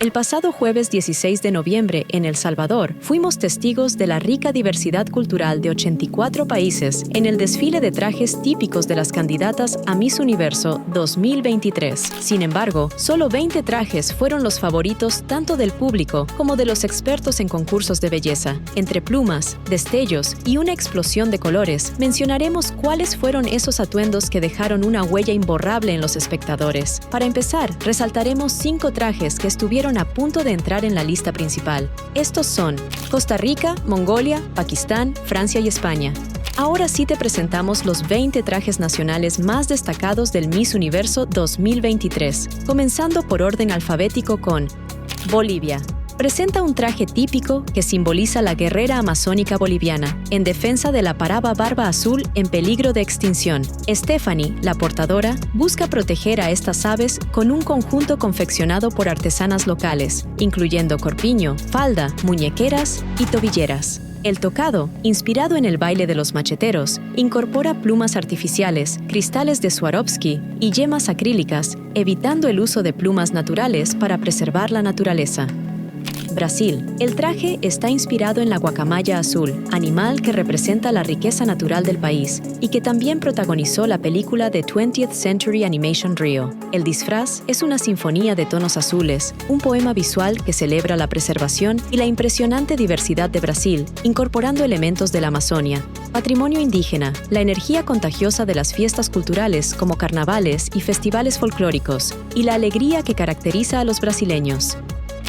El pasado jueves 16 de noviembre, en El Salvador, fuimos testigos de la rica diversidad cultural de 84 países en el desfile de trajes típicos de las candidatas a Miss Universo 2023. Sin embargo, solo 20 trajes fueron los favoritos tanto del público como de los expertos en concursos de belleza. Entre plumas, destellos y una explosión de colores, mencionaremos cuáles fueron esos atuendos que dejaron una huella imborrable en los espectadores. Para empezar, resaltaremos 5 trajes que estuvieron a punto de entrar en la lista principal. Estos son Costa Rica, Mongolia, Pakistán, Francia y España. Ahora sí te presentamos los 20 trajes nacionales más destacados del Miss Universo 2023, comenzando por orden alfabético con Bolivia. Presenta un traje típico que simboliza la guerrera amazónica boliviana, en defensa de la paraba barba azul en peligro de extinción. Stephanie, la portadora, busca proteger a estas aves con un conjunto confeccionado por artesanas locales, incluyendo corpiño, falda, muñequeras y tobilleras. El tocado, inspirado en el baile de los macheteros, incorpora plumas artificiales, cristales de Swarovski y yemas acrílicas, evitando el uso de plumas naturales para preservar la naturaleza. Brasil. El traje está inspirado en la guacamaya azul, animal que representa la riqueza natural del país y que también protagonizó la película de 20th Century Animation Rio. El disfraz es una sinfonía de tonos azules, un poema visual que celebra la preservación y la impresionante diversidad de Brasil, incorporando elementos de la Amazonia. Patrimonio indígena, la energía contagiosa de las fiestas culturales como carnavales y festivales folclóricos, y la alegría que caracteriza a los brasileños.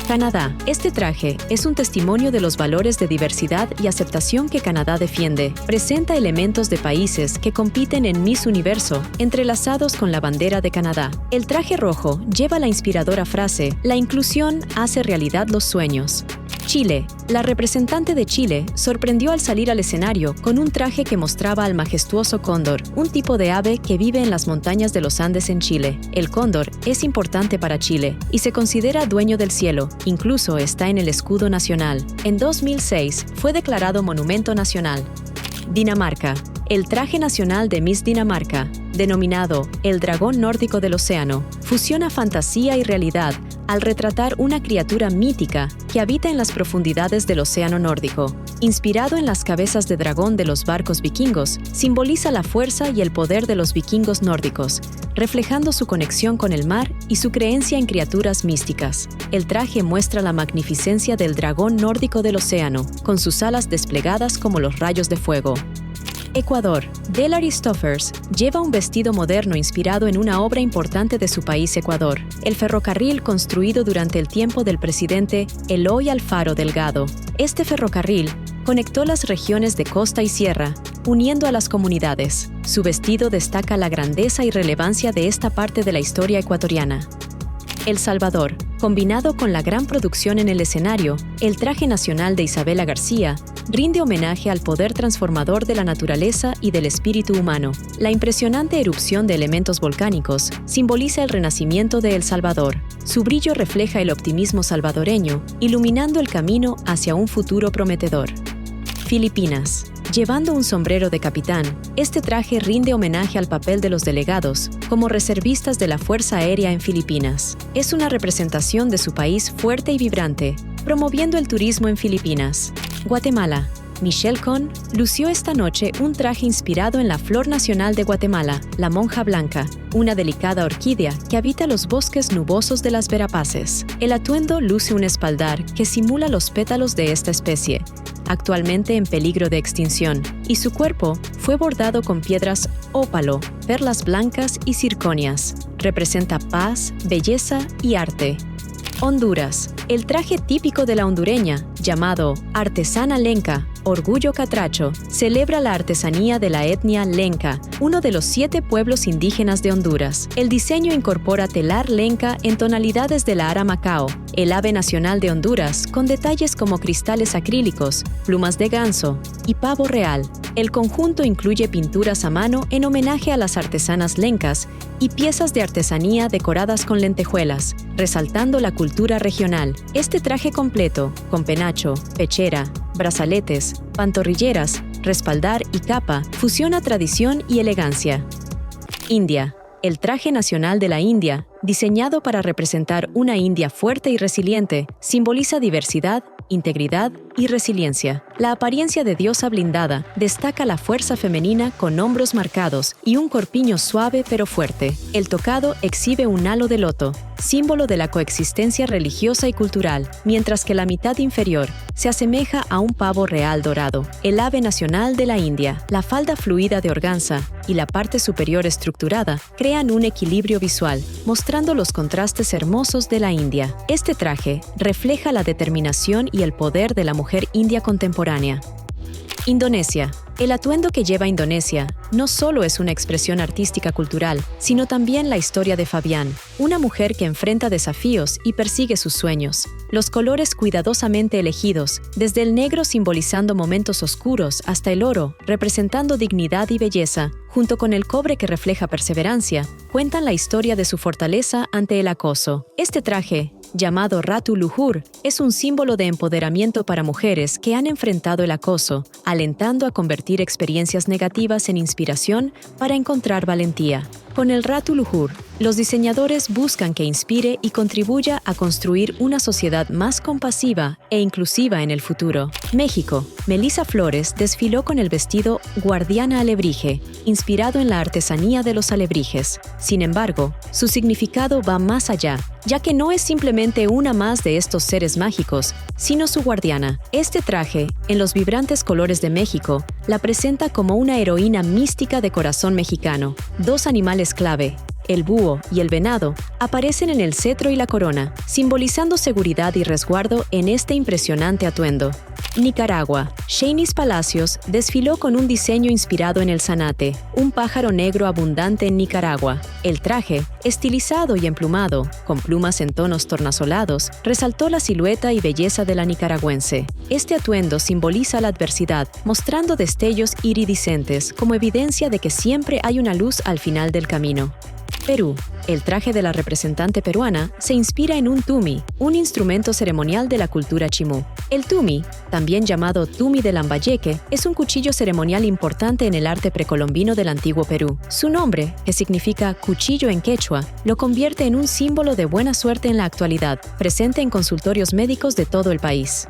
Canadá. Este traje es un testimonio de los valores de diversidad y aceptación que Canadá defiende. Presenta elementos de países que compiten en Miss Universo, entrelazados con la bandera de Canadá. El traje rojo lleva la inspiradora frase: "La inclusión hace realidad los sueños". Chile. La representante de Chile sorprendió al salir al escenario con un traje que mostraba al majestuoso cóndor, un tipo de ave que vive en las montañas de los Andes en Chile. El cóndor es importante para Chile y se considera dueño del cielo, incluso está en el escudo nacional. En 2006 fue declarado Monumento Nacional. Dinamarca. El traje nacional de Miss Dinamarca, denominado el dragón nórdico del océano, fusiona fantasía y realidad al retratar una criatura mítica que habita en las profundidades del océano nórdico. Inspirado en las cabezas de dragón de los barcos vikingos, simboliza la fuerza y el poder de los vikingos nórdicos, reflejando su conexión con el mar y su creencia en criaturas místicas. El traje muestra la magnificencia del dragón nórdico del océano, con sus alas desplegadas como los rayos de fuego. Ecuador. Delary Stoffers lleva un vestido moderno inspirado en una obra importante de su país, Ecuador, el ferrocarril construido durante el tiempo del presidente Eloy Alfaro Delgado. Este ferrocarril conectó las regiones de costa y sierra, uniendo a las comunidades. Su vestido destaca la grandeza y relevancia de esta parte de la historia ecuatoriana. El Salvador. Combinado con la gran producción en el escenario, el traje nacional de Isabela García rinde homenaje al poder transformador de la naturaleza y del espíritu humano. La impresionante erupción de elementos volcánicos simboliza el renacimiento de El Salvador. Su brillo refleja el optimismo salvadoreño, iluminando el camino hacia un futuro prometedor. Filipinas. Llevando un sombrero de capitán, este traje rinde homenaje al papel de los delegados como reservistas de la Fuerza Aérea en Filipinas. Es una representación de su país fuerte y vibrante, promoviendo el turismo en Filipinas. Guatemala. Michelle Con lució esta noche un traje inspirado en la flor nacional de Guatemala, la monja blanca, una delicada orquídea que habita los bosques nubosos de las Verapaces. El atuendo luce un espaldar que simula los pétalos de esta especie, actualmente en peligro de extinción, y su cuerpo fue bordado con piedras ópalo, perlas blancas y circonias. Representa paz, belleza y arte. Honduras. El traje típico de la hondureña, llamado artesana lenca, orgullo catracho, celebra la artesanía de la etnia lenca, uno de los 7 pueblos indígenas de Honduras. El diseño incorpora telar lenca en tonalidades de la ara macao, el ave nacional de Honduras, con detalles como cristales acrílicos, plumas de ganso y pavo real. El conjunto incluye pinturas a mano en homenaje a las artesanas lencas y piezas de artesanía decoradas con lentejuelas, resaltando la cultura regional. Este traje completo, con penacho, pechera, brazaletes, pantorrilleras, respaldar y capa, fusiona tradición y elegancia. India. El traje nacional de la India Diseñado para representar una India fuerte y resiliente, simboliza diversidad, integridad y resiliencia. La apariencia de diosa blindada destaca la fuerza femenina con hombros marcados y un corpiño suave pero fuerte. El tocado exhibe un halo de loto, símbolo de la coexistencia religiosa y cultural, mientras que la mitad inferior se asemeja a un pavo real dorado, el ave nacional de la India. La falda fluida de organza y la parte superior estructurada crean un equilibrio visual, mostrando los contrastes hermosos de la India. Este traje refleja la determinación y el poder de la mujer india contemporánea. Indonesia. El atuendo que lleva Indonesia no solo es una expresión artística cultural, sino también la historia de Fabián, una mujer que enfrenta desafíos y persigue sus sueños. Los colores cuidadosamente elegidos, desde el negro simbolizando momentos oscuros hasta el oro, representando dignidad y belleza, junto con el cobre que refleja perseverancia, cuentan la historia de su fortaleza ante el acoso. Este traje, llamado Ratu Luhur, es un símbolo de empoderamiento para mujeres que han enfrentado el acoso, alentando a convertir experiencias negativas en inspiración para encontrar valentía. Con el Ratu Luhur, los diseñadores buscan que inspire y contribuya a construir una sociedad más compasiva e inclusiva en el futuro. México. Melissa Flores desfiló con el vestido Guardiana Alebrije, inspirado en la artesanía de los alebrijes. Sin embargo, su significado va más allá, ya que no es simplemente una más de estos seres mágicos, sino su guardiana. Este traje, en los vibrantes colores de México, la presenta como una heroína mística de corazón mexicano. Dos animales clave, el búho y el venado, aparecen en el cetro y la corona, simbolizando seguridad y resguardo en este impresionante atuendo. Nicaragua. Shanice Palacios desfiló con un diseño inspirado en el zanate, un pájaro negro abundante en Nicaragua. El traje, estilizado y emplumado, con plumas en tonos tornasolados, resaltó la silueta y belleza de la nicaragüense. Este atuendo simboliza la adversidad, mostrando destellos iridiscentes como evidencia de que siempre hay una luz al final del camino. Perú. El traje de la representante peruana se inspira en un tumi, un instrumento ceremonial de la cultura chimú. El tumi, también llamado tumi de Lambayeque, es un cuchillo ceremonial importante en el arte precolombino del antiguo Perú. Su nombre, que significa cuchillo en quechua, lo convierte en un símbolo de buena suerte en la actualidad, presente en consultorios médicos de todo el país.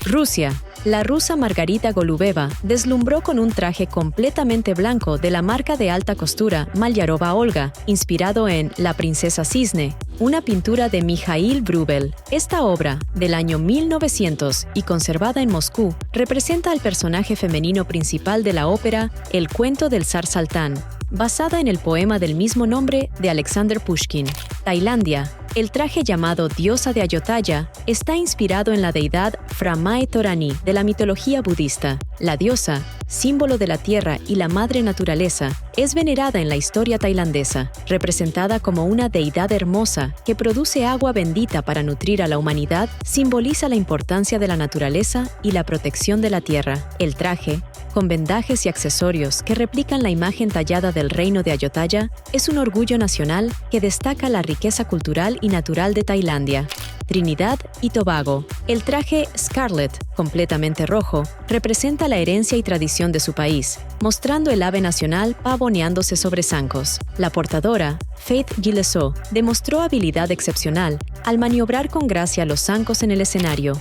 Rusia. La rusa Margarita Golubeva deslumbró con un traje completamente blanco de la marca de alta costura Malyarova Olga, inspirado en La princesa cisne, una pintura de Mikhail Brubel. Esta obra, del año 1900 y conservada en Moscú, representa al personaje femenino principal de la ópera El cuento del zar Saltán, basada en el poema del mismo nombre de Alexander Pushkin. Tailandia. El traje llamado Diosa de Ayutthaya está inspirado en la deidad Phra-Mae Torani de la mitología budista. La diosa, símbolo de la tierra y la madre naturaleza, es venerada en la historia tailandesa, representada como una deidad hermosa que produce agua bendita para nutrir a la humanidad. Simboliza la importancia de la naturaleza y la protección de la tierra. El traje, con vendajes y accesorios que replican la imagen tallada del reino de Ayutthaya, es un orgullo nacional que destaca la riqueza cultural y natural de Tailandia. Trinidad y Tobago. El traje Scarlet, completamente rojo, representa la herencia y tradición de su país, mostrando el ave nacional pavoneándose sobre zancos. La portadora, Faith Gilesot, demostró habilidad excepcional al maniobrar con gracia los zancos en el escenario.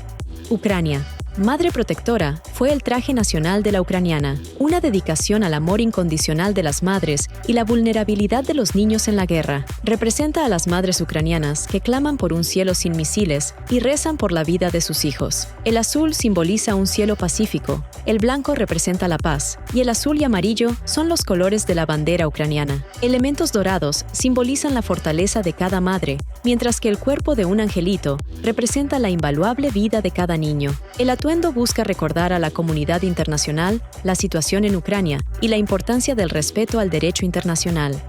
Ucrania. Madre Protectora fue el traje nacional de la ucraniana, una dedicación al amor incondicional de las madres y la vulnerabilidad de los niños en la guerra. Representa a las madres ucranianas que claman por un cielo sin misiles y rezan por la vida de sus hijos. El azul simboliza un cielo pacífico, el blanco representa la paz y el azul y amarillo son los colores de la bandera ucraniana. Elementos dorados simbolizan la fortaleza de cada madre, mientras que el cuerpo de un angelito representa la invaluable vida de cada niño. El atuendo busca recordar a la comunidad internacional la situación en Ucrania y la importancia del respeto al derecho internacional.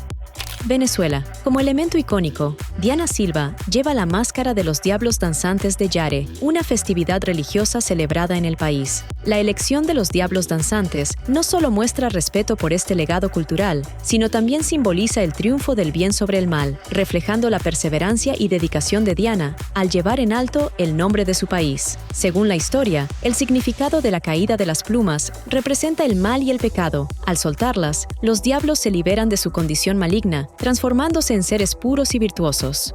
Venezuela. Como elemento icónico, Diana Silva lleva la máscara de los Diablos Danzantes de Yare, una festividad religiosa celebrada en el país. La elección de los Diablos Danzantes no solo muestra respeto por este legado cultural, sino también simboliza el triunfo del bien sobre el mal, reflejando la perseverancia y dedicación de Diana al llevar en alto el nombre de su país. Según la historia, el significado de la caída de las plumas representa el mal y el pecado. Al soltarlas, los diablos se liberan de su condición maligna transformándose en seres puros y virtuosos.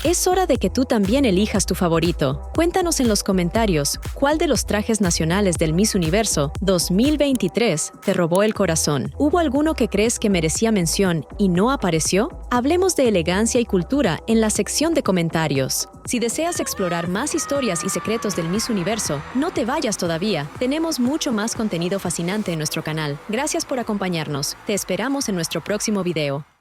Es hora de que tú también elijas tu favorito. Cuéntanos en los comentarios cuál de los trajes nacionales del Miss Universo 2023 te robó el corazón. ¿Hubo alguno que crees que merecía mención y no apareció? Hablemos de elegancia y cultura en la sección de comentarios. Si deseas explorar más historias y secretos del Miss Universo, no te vayas todavía. Tenemos mucho más contenido fascinante en nuestro canal. Gracias por acompañarnos. Te esperamos en nuestro próximo video.